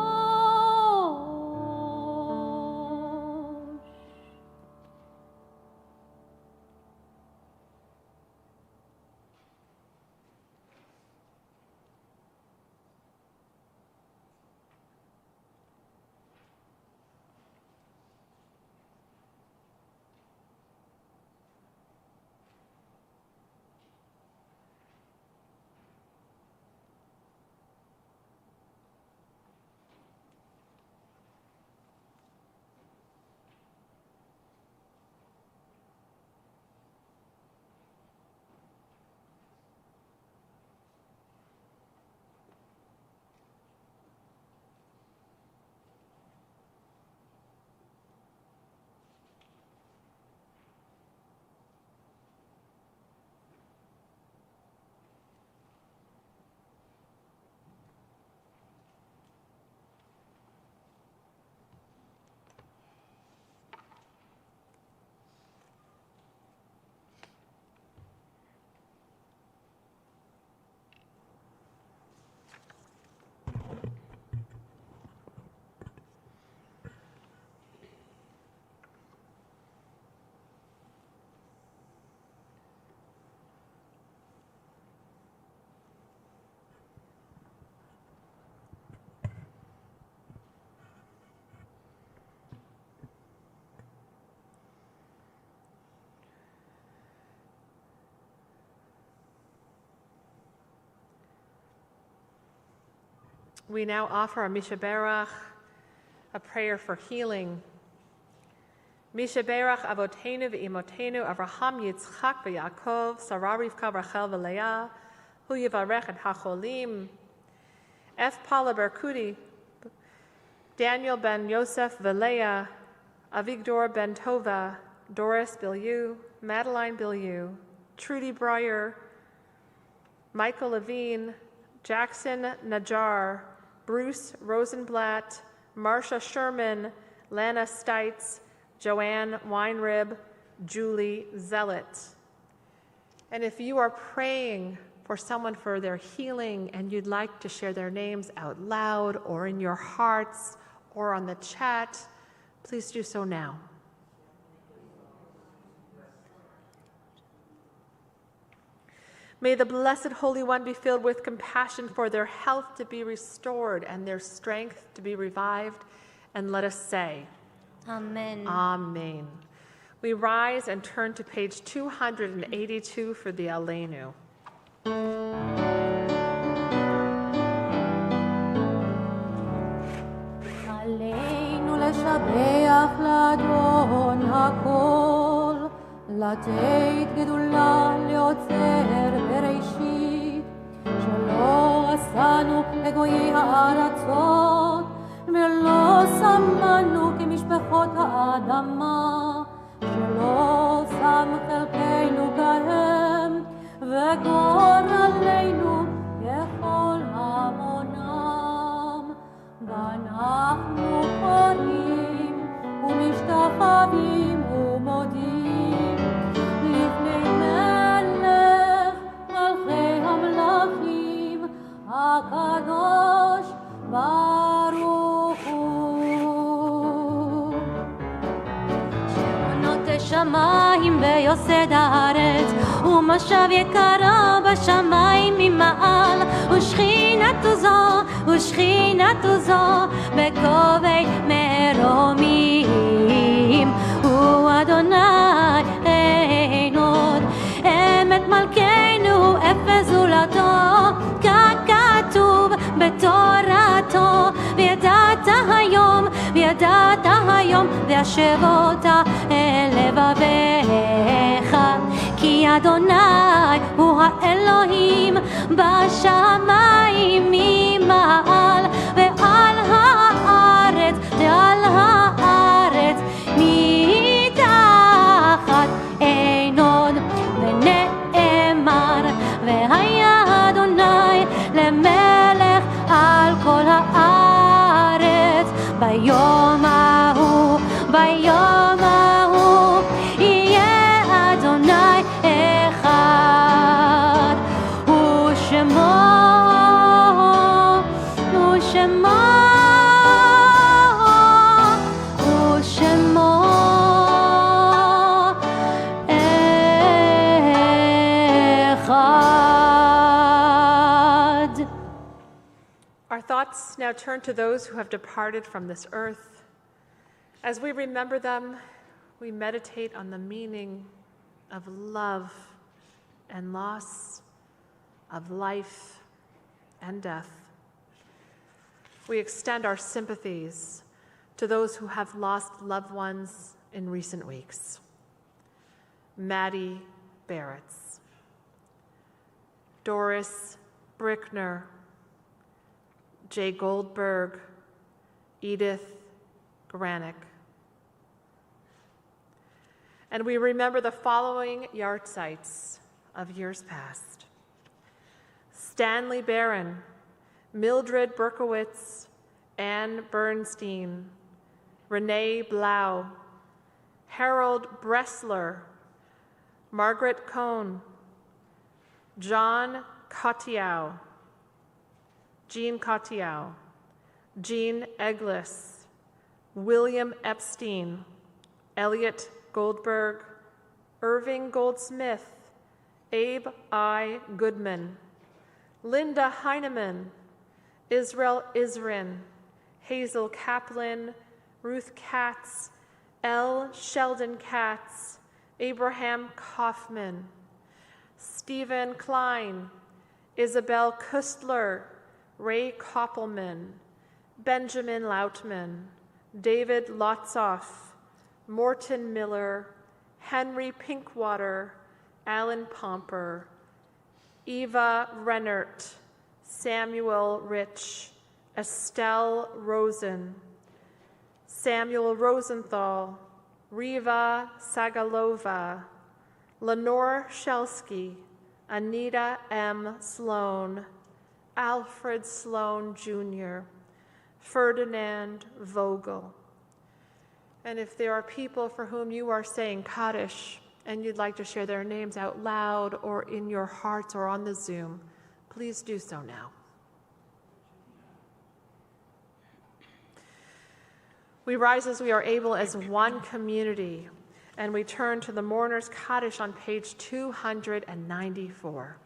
we now offer a Mishaberach, a prayer for healing. Mishaberach Avotenu v'Imotenu Avraham Yitzchak v'Yaakov Sarah Rivka Rachel v'Leah Hu Yivarech et HaCholim Ef Paula Berkudi Daniel ben Yosef v'Leah Avigdor ben Tova Doris Bilyu Madeline Bilyu Trudy Breyer Michael Levine Jackson Najjar Bruce Rosenblatt Marcia Sherman Lana Stites Joanne Weinrib, Julie Zealot. And if you are praying for someone for their healing and you'd like to share their names out loud or in your hearts or on the chat, please do so now. May the Blessed Holy One be filled with compassion for their health to be restored and their strength to be revived. And let us say, Amen. Amen. We rise and turn to page 282 for the Aleinu. עלינו לשבח לאדון הכל, לתת גדולה ליוצר בראשית, שלא עשנו לגויי הארצות, ולא שמנו כמשפחות האדמה, שלא שם חלקנו כהם, וגורלנו ככל המונם. ואנחנו קוראים ומשתחווים ומודים לפני מלך מלכי המלכים הקדוש ברוך הוא. שעונות השמיים ויוסד הארץ ומשב יקרה בשמיים ממעל ושכינתו זו בכובד מרומים הוא אדוני אין עוד אמת מלכנו אפס זולתו ככתוב בתורתו וידעת היום והשבות אל לבביך כי אדוני הוא האלוהים בשמיים ממעל ועל הארץ מתחת אין עוד ונאמר והיה אדוני למלך על כל הארץ ביום ההוא יהיה אדוני אחד ושמו אחד. Our thoughts now turn to those who have departed from this earth. As we remember them, we meditate on the meaning of love and loss, of life and death. We extend our sympathies to those who have lost loved ones in recent weeks. Maddie Barretts, Doris Brickner, Jay Goldberg, Edith Granick. And we remember the following yahrzeits of years past. Stanley Barron, Mildred Berkowitz, Anne Bernstein, Renee Blau, Harold Bressler, Margaret Cohn, John Cottiau, Jean Cottiau, Jean Eglis, William Epstein, Elliot Goldberg, Irving Goldsmith, Abe I. Goodman, Linda Heineman, Israel Isrin, Hazel Kaplan, Ruth Katz, L. Sheldon Katz, Abraham Kaufman, Stephen Klein, Isabel Kustler, Ray Koppelman, Benjamin Lautman, David Lotzoff, Morton Miller, Henry Pinkwater, Alan Pomper, Eva Rennert, Samuel Rich, Estelle Rosen, Samuel Rosenthal, Riva Sagalova, Lenore Shelsky, Anita M. Sloan, Alfred Sloan Jr., Ferdinand Vogel. And if there are people for whom you are saying Kaddish and you'd like to share their names out loud or in your hearts or on the Zoom, please do so now. We rise as we are able as one community, and we turn to the Mourner's Kaddish on page 294.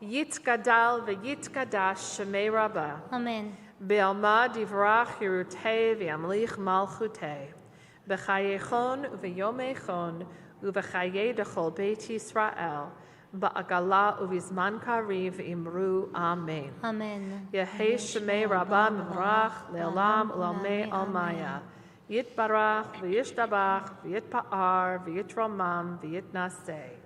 Yitzgadal v'yitzgadash shemei rabbah. Amen. Be'alma divrach hirutei v'yamlich malchutei. B'chayechon v'yomechon uv'chayei dechol beit Yisrael. Ba'agala uvizman kariv imru amen. Amen. Yehei shemei rabbah mivrach le'olam u'lamei almaya. Yitbarach v'yishtabach v'yitpa'ar v'yitromam v'yitnaseh.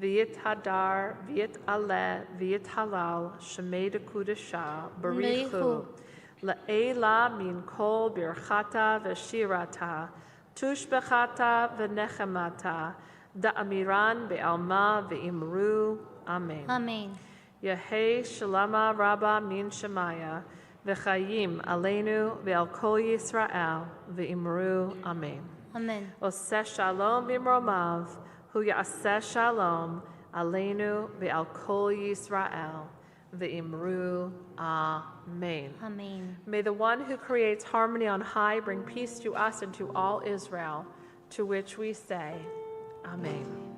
V'yit hadar, v'yit aleh, v'yit halal, shemei dekudesha, barichu, le'ela min kol birchata v'shirata, tushbechata v'nechemata, da'amiran be'alma v'imru, amen. Amen. Yehei shalama rabba min shemaya, v'chayim aleinu ve'al kol Yisrael, v'imru, amen. Amen. Oseh shalom b'mromav, Hu ya'aseh shalom aleinu ve'al kol Yisrael ve'imru amen. Amen. May the one who creates harmony on high bring peace to us and to all Israel, to which we say, Amen.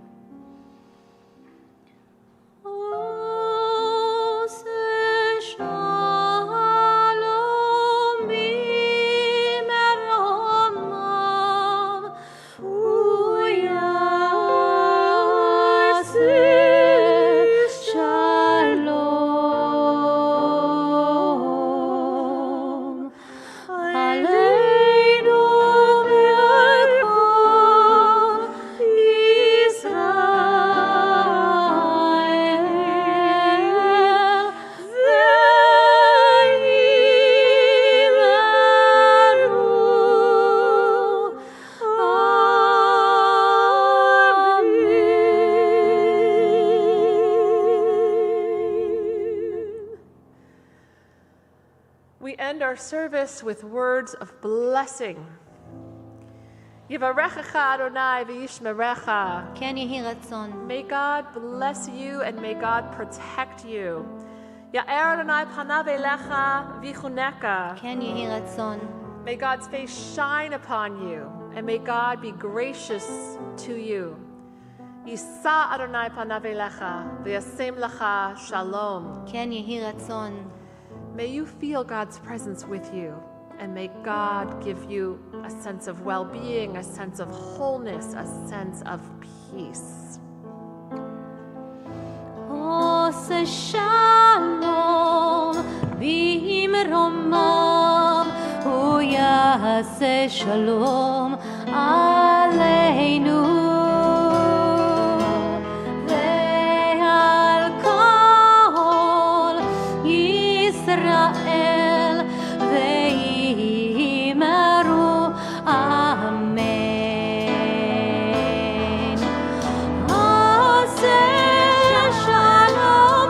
Service with words of blessing. Yivarechecha Adonai v'yishmerecha. כן יהי רצון. May God bless you and may God protect you. Ya'er Adonai panav elecha v'chuneka. כן יהי רצון. May God's face shine upon you and may God be gracious to you. Yisa Adonai panav elecha v'yasem lecha shalom. כן יהי רצון. May you feel God's presence with you, and may God give you a sense of well-being, a sense of wholeness, a sense of peace. עושה שלום במרומיו, הוא יעשה שלום עלינו. ישראל ואמרו אמן. עושה שלום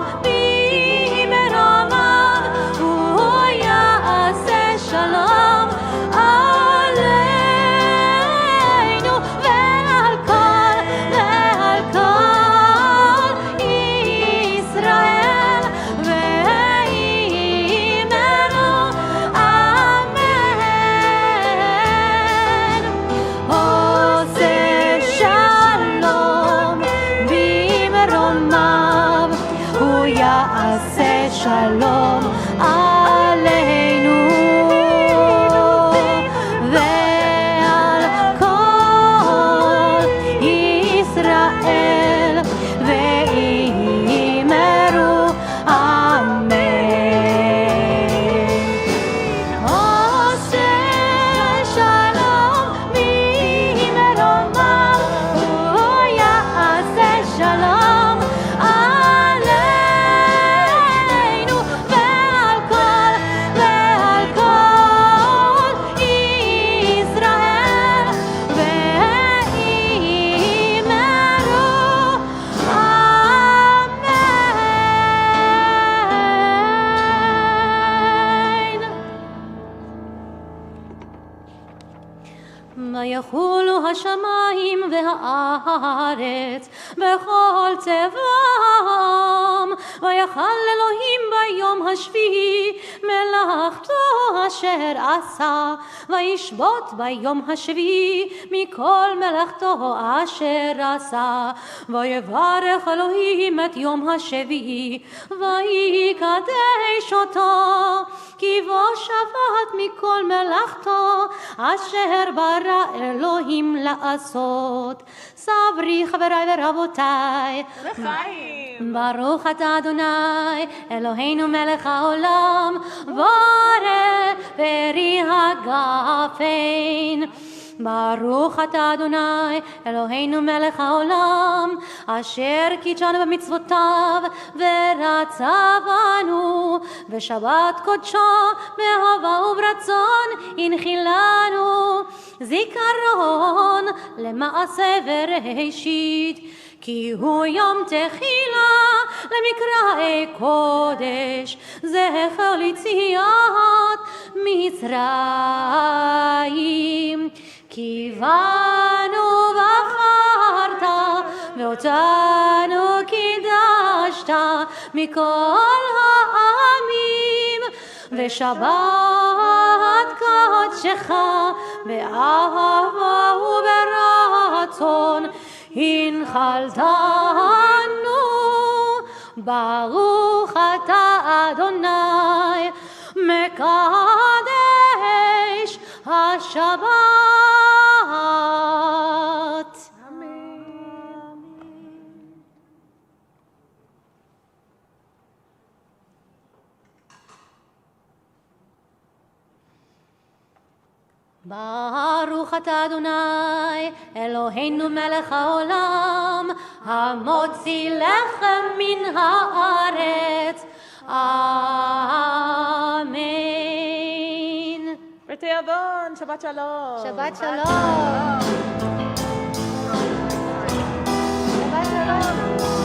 במרומיו, הוא יעשה שלום עלינו ועל כל ישראל. שלום עלינו ועל כל ישראל ואמרו אמן. הארץ בכל צבאם. ויחל אלוהים ביום השביעי מלאכתו אשר עשה, וישבות ביום השביעי מכל מלאכתו אשר עשה. ויברך אלוהים את יום השביעי ויקדש אותו, כי בו שבת מכל מלאכתו אשר ברא אלוהים לעשות. סברי חבריי ורבותיי, ברוך אתה אדוני אלוהינו מלך העולם, בורא פרי הגפן. ברוך אתה אדוני אלוהינו מלך העולם, אשר קידשנו במצוותיו ורצה בנו, בשבת קודשו באהבה וברצון הנחילנו, זיכרון למעשה וראשית, כי הוא יום תחילה למקראי קודש, זכר ליציאת מצרים. כי בנו בחרת ואותנו קידשת מכל העמים, ושבת קודשך באהבה וברצון הנחלתנו. ברוך אתה אדוני מקדש השבת. ברוך אתה אדוני אלוהינו מלך העולם, המוציא לחם מן הארץ. אמן. ותיאבון, שבת שלום. שבת שלום. שבת שלום.